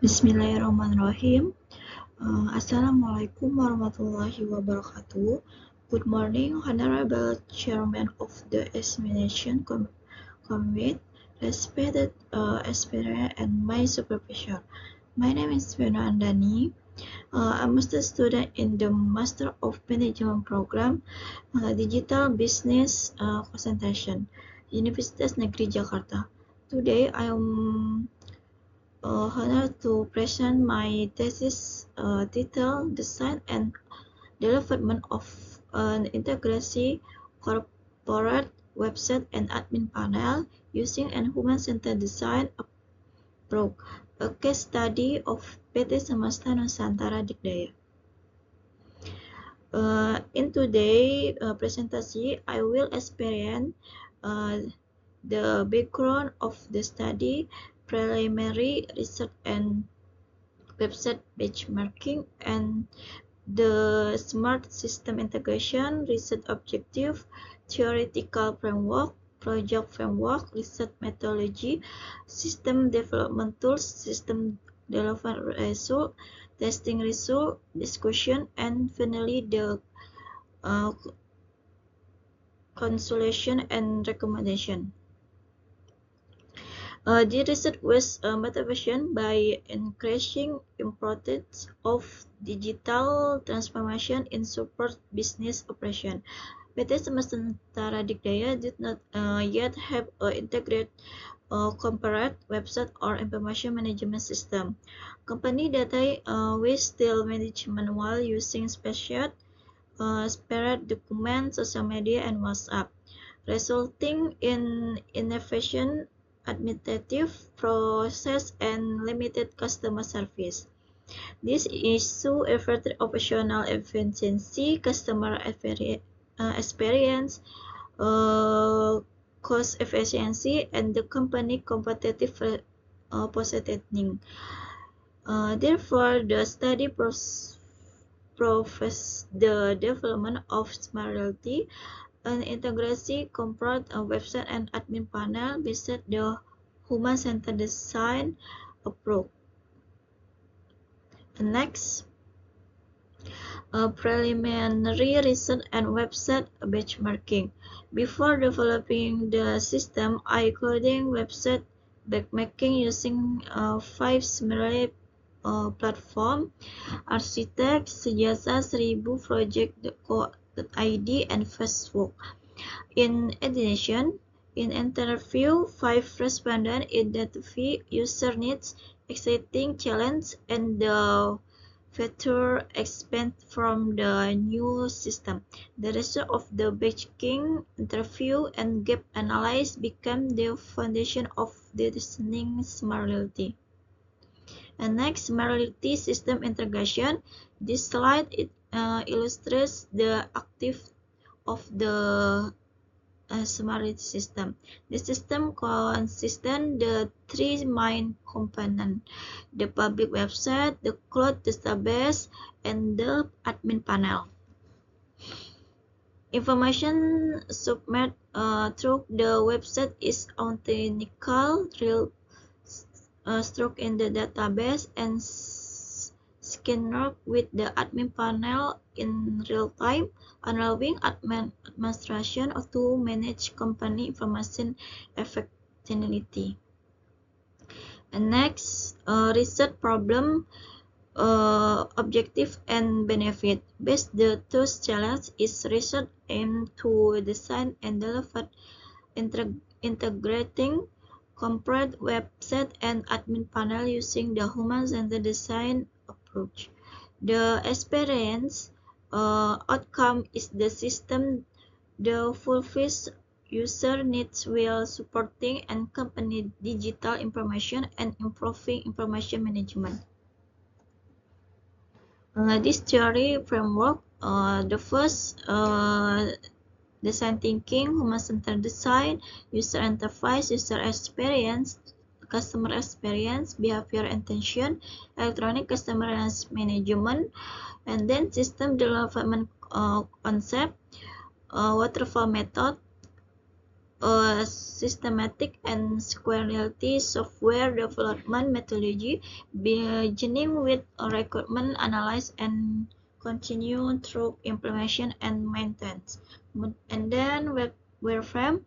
Bismillahirrahmanirrahim. Assalamualaikum warahmatullahi wabarakatuh. Good morning, Honorable Chairman of the Examination Committee, respected aspirant and my supervisor. My name is Vena Andani. I'm a student in the Master of Management Program, Digital Business Concentration, Universitas Negeri Jakarta. Today, I am honored to present my thesis titled Design and Development of an Integrated Corporate Website and Admin Panel using a Human-Centered Design Approach, a case study of PT Semesta Nusantara Dikdaya. In today's presentation, I will explain the background of the study, preliminary research and website benchmarking, and the smart system integration, research objective, theoretical framework, project framework, research methodology, system development tools, system development result, testing result, discussion, and finally the consultation and recommendation. The research was motivated by increasing importance of digital transformation in support business operation. PT Semesta Nusantara Dikdaya did not yet have an integrated corporate website or information management system. Company data was still managed while using spreadsheet, documents, social media, and WhatsApp, resulting in inefficient administrative process and limited customer service. This issue affected operational efficiency, customer experience, cost efficiency, and the company competitive positioning. Therefore, the study professed the development of smart reality, an integrated corporate website and admin panel based the human-centered design approach. Next, preliminary research and website benchmarking. Before developing the system, I coded website benchmarking using 5 similar platform: Architect, Sejasa, 1000, Project.co.id, and Facebook. In addition, in interview, 5 respondents identify user needs, exciting challenge, and the feature expand from the new system. The result of the benchmarking interview and gap analysis became the foundation of the designing smart reality. And next, smart reality system integration. This slide illustrates the active of the smart reality system. The system consists the 3 main components: the public website, the cloud database, and the admin panel. Information submitted through the website is authentical, real stored in the database, and scanned with the admin panel in real time, allowing administration to manage company information effectively. And next, research problem, objective and benefit. Based the first challenge is research aimed to design and develop integrating corporate website and admin panel using the human-centered design approach. The experience outcome is the system that fulfills user needs while supporting and company digital information and improving information management. This theory framework, the first design thinking, human-centered design, user interface, user experience, customer experience, behavior intention, electronic customer management, and then system development concept, waterfall method, a systematic and squarity software development methodology, beginning with a requirement analysis and continue through implementation and maintenance. And then wireframe,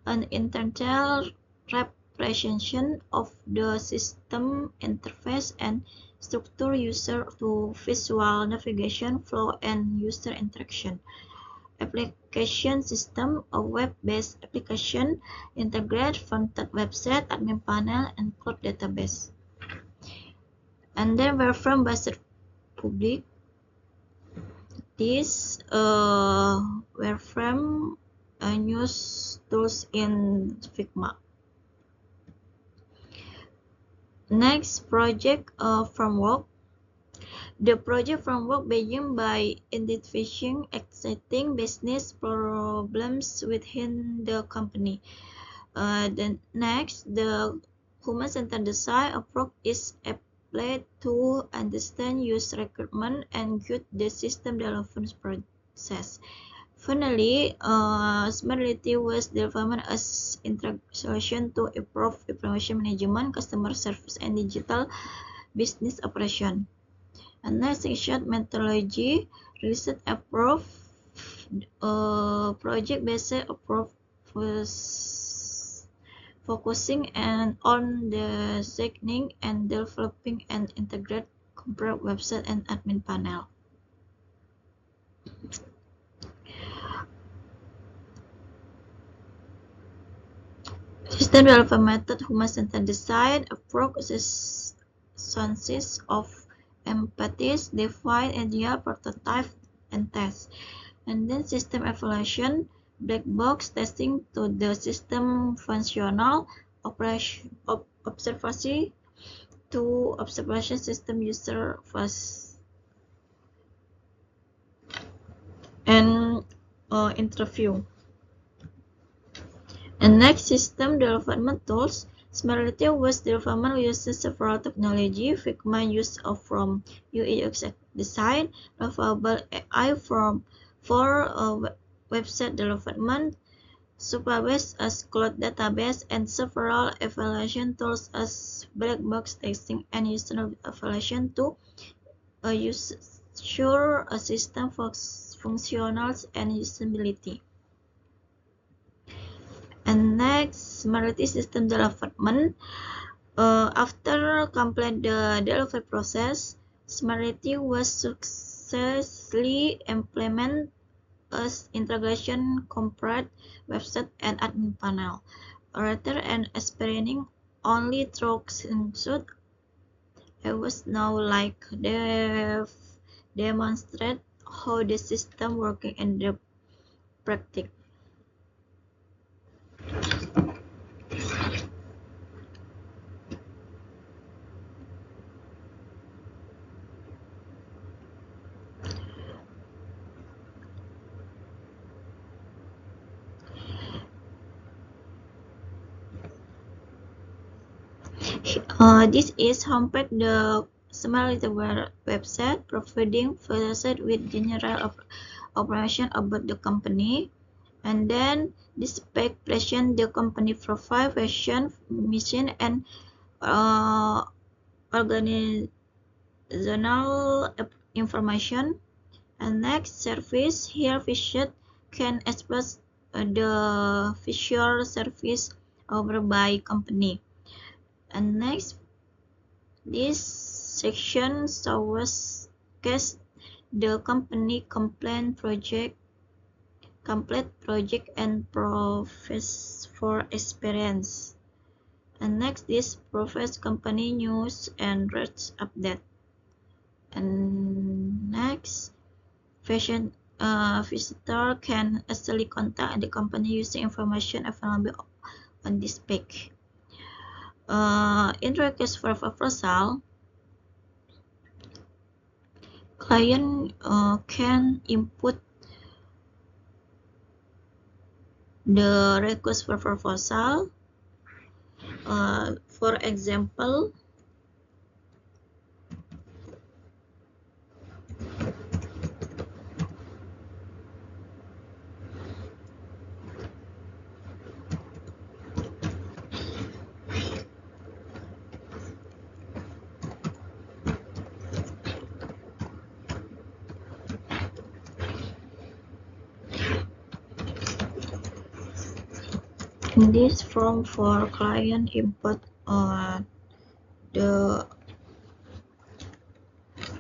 an internal representation of the system interface and structure user to visual navigation flow and user interaction. Application system, a web-based application, integrate front-end website, admin panel, and cloud database. And then wireframe based public. This wireframe use tools in Figma. Next, project framework. The project framework begins by identifying existing business problems within the company. Then next, the human-centered design approach is applied to understand user requirement and guide the system development process. Finally, Smartly was developed as solution to improve information management, customer service, and digital business operation. And next section, methodology, research approach, project-based approach focusing on designing and developing an integrated corporate website and admin panel. System development method, human-centered design approach consists of empathies, define idea, prototype, and test. And then system evaluation, black box testing to the system functional, observation to observation system user first, and interview. And next, system development tools. Smartly was development uses several technology. Figma used from UX design, Lovable AI for website development, Supabase as cloud database, and several evaluation tools as black box testing and user evaluation to ensure a system functionals and usability. And next, Smartly system development. After complete the development process, Smartly was successfully implemented as integration corporate website and admin panel. Rather than experiencing only through screenshot, I was now like demonstrate how the system working in the practice. This is homepage the Smartly website, providing website with general information about the company, and then this page presents the company profile, vision, mission, and organizational information. And next, service. Here, visit can express the visual service offered by company. And next, this section shows the company complete project and profess for experience. And next, this provides company news and rates update. And next, visitor can easily contact the company using information available on this page. In request for proposal, client can input the request for proposal. For example, In this form for client input the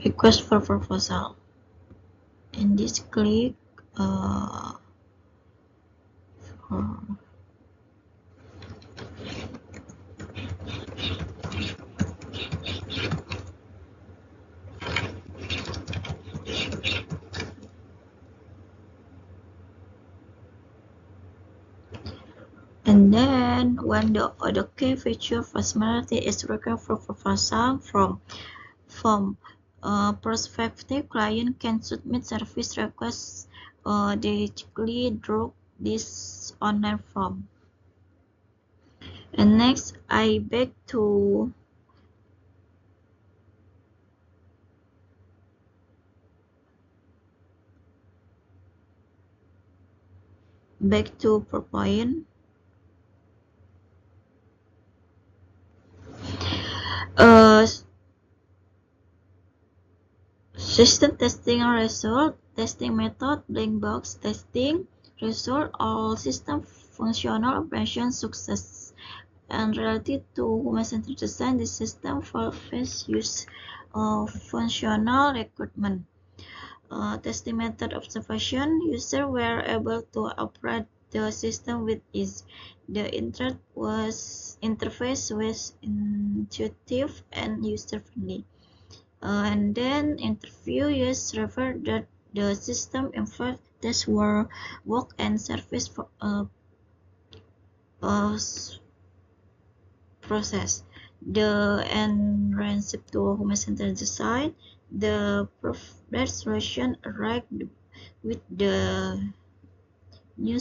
request for proposal. In this click and then when the key feature functionality is required for proposal from prospective client can submit service requests directly through this online form. And next I back to PowerPoint. System testing result, testing method, black box testing result, all system functional operation success. And related to human-centered design, the system first use functional recruitment. Testing method observation, users were able to operate the system with ease. The interface was intuitive and user-friendly. And then interview users referred that the system involved tests were work and service process. The enhanced to human-centered design, the preferred solution arrived with the new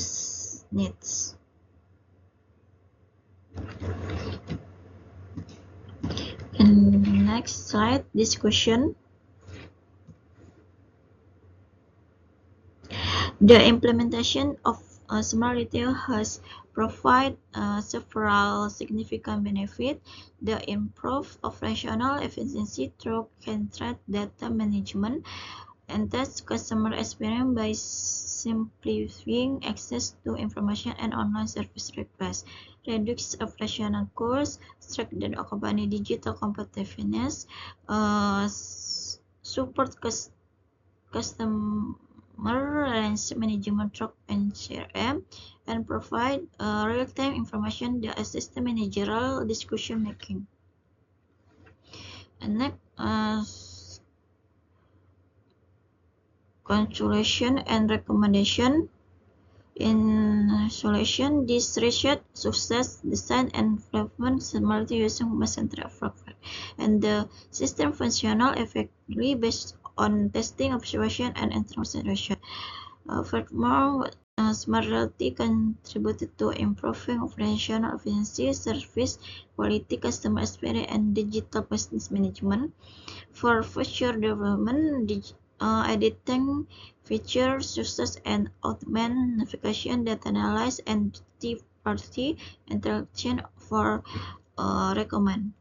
needs. And next slide, discussion. The implementation of Smart Retail has provided several significant benefits. The improved operational efficiency through contract data management, enhance customer experience by simplifying access to information and online service requests, reduce operational costs, strengthen company digital competitiveness, support customer relationship management track and CRM, and provide real-time information that assist the managerial decision making. And next, conclusion and recommendation. In solution, this research success design and development smart using human-centered approach, and the system functional effectively based on testing, observation, and interpretation. Furthermore, Smart Realty contributed to improving operational efficiency, service quality, customer experience, and digital business management. For future development, editing features, success, and augment navigation, data analysis, and third-party interaction for recommend.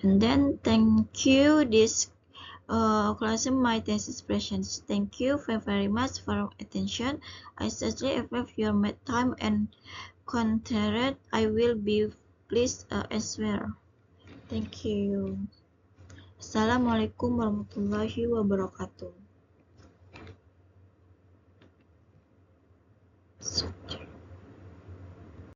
And then thank you. This closing my thesis presentations. Thank you very much for your attention. I sincerely appreciate your time and content. I will be pleased as well. Thank you. Assalamualaikum warahmatullahi wabarakatuh.